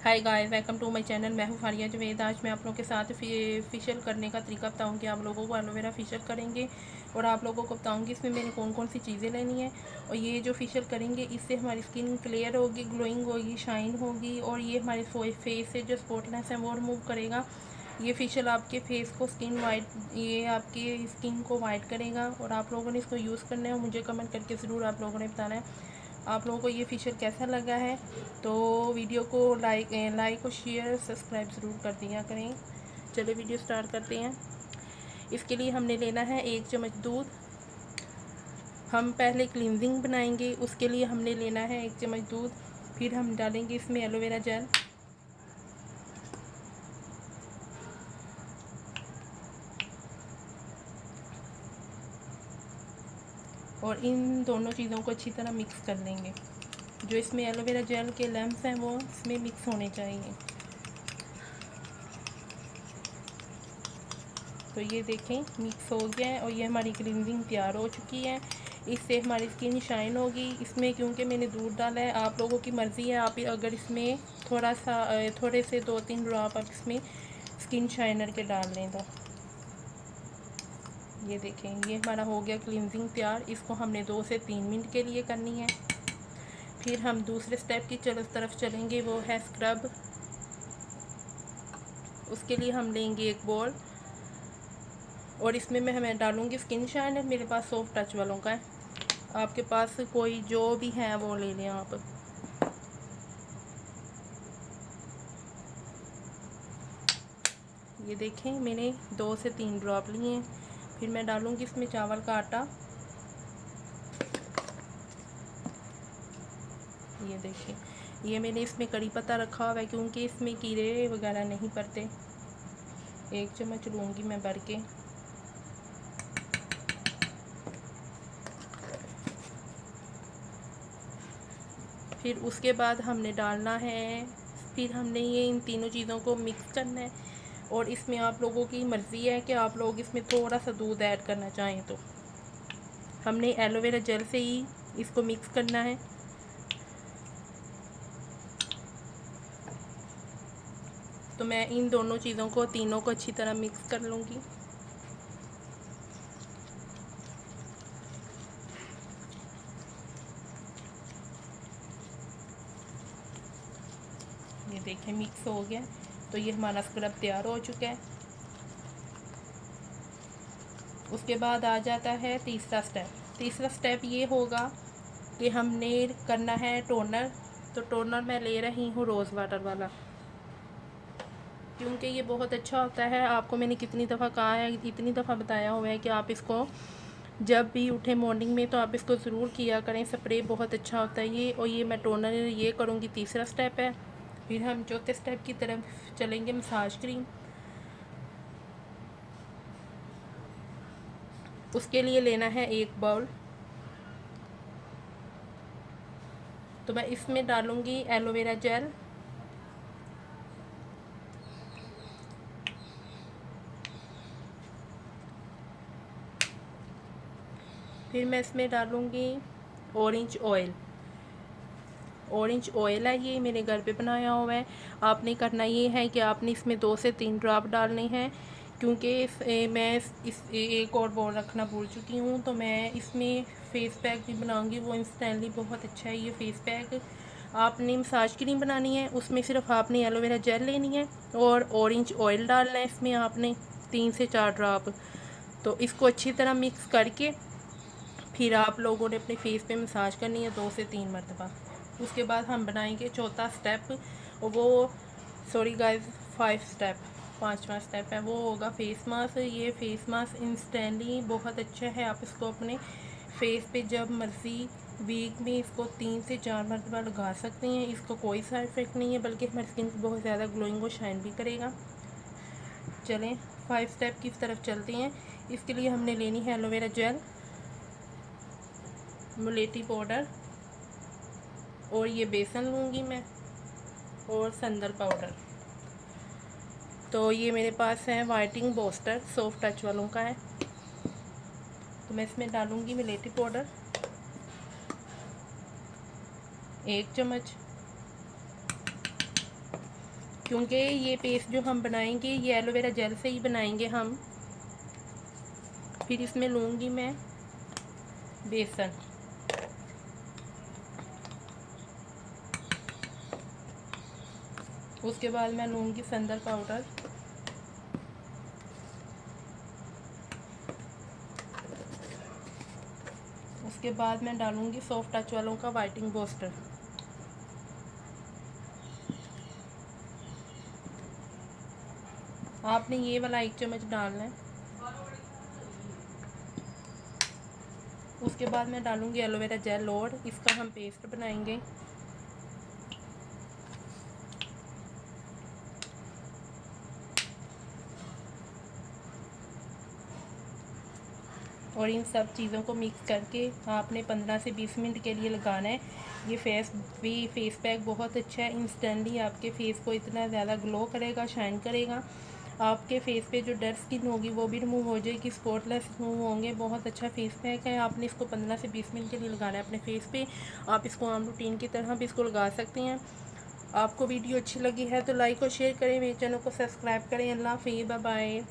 Hi guys, welcome to my channel. मैं हूँ फारिया जवेद। आज मैं आप लोगों के साथ फेशियल करने का तरीका बताऊँगी। आप लोगों को एलोवेरा फेशियल करेंगे और आप लोगों को बताऊँगी इसमें मैंने कौन कौन सी चीज़ें लेनी है। और ये जो फेशियल करेंगे इससे हमारी स्किन क्लियर होगी, ग्लोइंग होगी, शाइन होगी और ये हमारे फेस से जो स्पॉटनेस है वो रिमूव करेगा। ये फेशियल आपके फेस को ये आपकी स्किन को वाइट करेगा और आप लोगों ने इसको यूज़ करना है और मुझे कमेंट करके ज़रूर आप लोगों ने बताना है आप लोगों को ये फेशियल कैसा लगा है। तो वीडियो को लाइक और शेयर सब्सक्राइब ज़रूर कर दिया करें। चलो वीडियो स्टार्ट करते हैं। इसके लिए हमने लेना है 1 चम्मच दूध। हम पहले क्लींजिंग बनाएंगे, उसके लिए हमने लेना है 1 चम्मच दूध। फिर हम डालेंगे इसमें एलोवेरा जेल। और इन दोनों चीज़ों को अच्छी तरह मिक्स कर लेंगे। जो इसमें एलोवेरा जेल के लम्स हैं वो इसमें मिक्स होने चाहिए। तो ये देखें मिक्स हो गया है और ये हमारी क्लींजिंग तैयार हो चुकी है। इससे हमारी स्किन शाइन होगी। इसमें क्योंकि मैंने दूध डाला है, आप लोगों की मर्ज़ी है। आप अगर इसमें थोड़े से 2-3 ड्रॉप आप इसमें स्किन शाइनर के डाल लें तो ये देखें ये हमारा हो गया क्लींजिंग तैयार। इसको हमने 2 से 3 मिनट के लिए करनी है। फिर हम दूसरे स्टेप की तरफ चलेंगे, वो है स्क्रब। उसके लिए हम लेंगे एक बॉल और इसमें मैं डालूँगी स्किन शाइनर। मेरे पास सॉफ्ट टच वालों का है, आपके पास कोई जो भी है वो ले लें आप। ये देखें मैंने 2 से 3 ड्रॉप लिए हैं। फिर मैं डालूँगी इसमें चावल का आटा। ये देखें ये मैंने इसमें कड़ी पत्ता रखा हुआ है क्योंकि इसमें कीड़े वगैरह नहीं पड़ते। 1 चम्मच लूँगी मैं भर के। फिर उसके बाद हमने डालना है, फिर हमने ये इन तीनों चीज़ों को मिक्स करना है। और इसमें आप लोगों की मर्ज़ी है कि आप लोग इसमें थोड़ा सा दूध ऐड करना चाहें तो। हमने एलोवेरा जेल से ही इसको मिक्स करना है। तो मैं इन दोनों चीज़ों को तीनों को अच्छी तरह मिक्स कर लूँगी। ये देखें मिक्स हो गया। तो ये हमारा स्क्रब तैयार हो चुका है। उसके बाद आ जाता है तीसरा स्टेप। तीसरा स्टेप ये होगा कि हमने करना है टोनर। तो टोनर मैं ले रही हूँ रोज़ वाटर वाला क्योंकि ये बहुत अच्छा होता है। आपको मैंने कितनी दफ़ा कहा है, इतनी दफ़ा बताया हुआ है कि आप इसको जब भी उठे मॉर्निंग में तो आप इसको ज़रूर किया करें। स्प्रे बहुत अच्छा होता है ये। और ये मैं टोनर ये करूँगी, तीसरा स्टेप है। फिर हम चौथे स्टेप की तरफ चलेंगे, मसाज क्रीम। उसके लिए लेना है 1 बाउल। तो मैं इसमें डालूँगी एलोवेरा जेल। फिर मैं इसमें डालूँगी ऑरेंज ऑयल। ऑरेंज ऑयल है, ये मैंने घर पे बनाया हुआ है। आपने करना ये है कि आपने इसमें 2 से 3 ड्रॉप डालने हैं क्योंकि मैं इस एक और बॉल रखना भूल चुकी हूँ। तो मैं इसमें फेस पैक भी बनाऊँगी, वो इंस्टेंटली बहुत अच्छा है ये फेस पैक। आपने मसाज क्रीम बनानी है, उसमें सिर्फ आपने एलोवेरा जेल लेनी है और ऑरेंज ऑयल डालना है इसमें आपने 3 से 4 ड्रॉप। तो इसको अच्छी तरह मिक्स करके फिर आप लोगों ने अपने फेस पे मसाज करनी है 2 से 3 मरतबा। उसके बाद हम बनाएंगे चौथा स्टेप, वो सॉरी गाइस 5 स्टेप, 5वां स्टेप है, वो होगा फेस मास्क। ये फेस मास्क इंस्टेंटली बहुत अच्छा है। आप इसको अपने फेस पे जब मर्ज़ी वीक में इसको 3 से 4 मरतबा लगा सकते हैं। इसको कोई साइड इफ़ेक्ट नहीं है बल्कि हमारी स्किन को बहुत ज़्यादा ग्लोइंग और शाइन भी करेगा। चलें 5 स्टेप की तरफ चलते हैं। इसके लिए हमने लेनी है एलोवेरा जेल, मुलेठी पाउडर और ये बेसन लूँगी मैं और संदल पाउडर। तो ये मेरे पास है वाइटिंग बूस्टर, सॉफ्ट टच वालों का है। तो मैं इसमें डालूँगी मुलेठी पाउडर 1 चम्मच। क्योंकि ये पेस्ट जो हम बनाएंगे ये एलोवेरा जेल से ही बनाएंगे हम। फिर इसमें लूँगी मैं बेसन, उसके बाद मैं लूँगी संदर पाउडर, उसके बाद मैं डालूँगी सॉफ्ट टच वालों का वाइटिंग बूस्टर, आपने ये वाला 1 चम्मच डालना है। उसके बाद मैं डालूँगी एलोवेरा जेल और इसका हम पेस्ट बनाएंगे। और इन सब चीज़ों को मिक्स करके आपने 15 से 20 मिनट के लिए लगाना है। ये फेस पैक बहुत अच्छा है, इंस्टेंटली आपके फेस को इतना ज़्यादा ग्लो करेगा, शाइन करेगा। आपके फेस पे जो डेड स्किन होगी वो भी रिमूव हो जाएगी, स्पॉटलेस रिमूव होंगे। बहुत अच्छा फेस पैक है। आपने इसको 15 से 20 मिनट के लिए लगाना है अपने फेस पे। आप इसको आम रूटीन की तरह भी इसको लगा सकते हैं। आपको वीडियो अच्छी लगी है तो लाइक और शेयर करें, मेरे चैनल को सब्सक्राइब करें। अल्लाह हाफ़िज़, बाय बाय।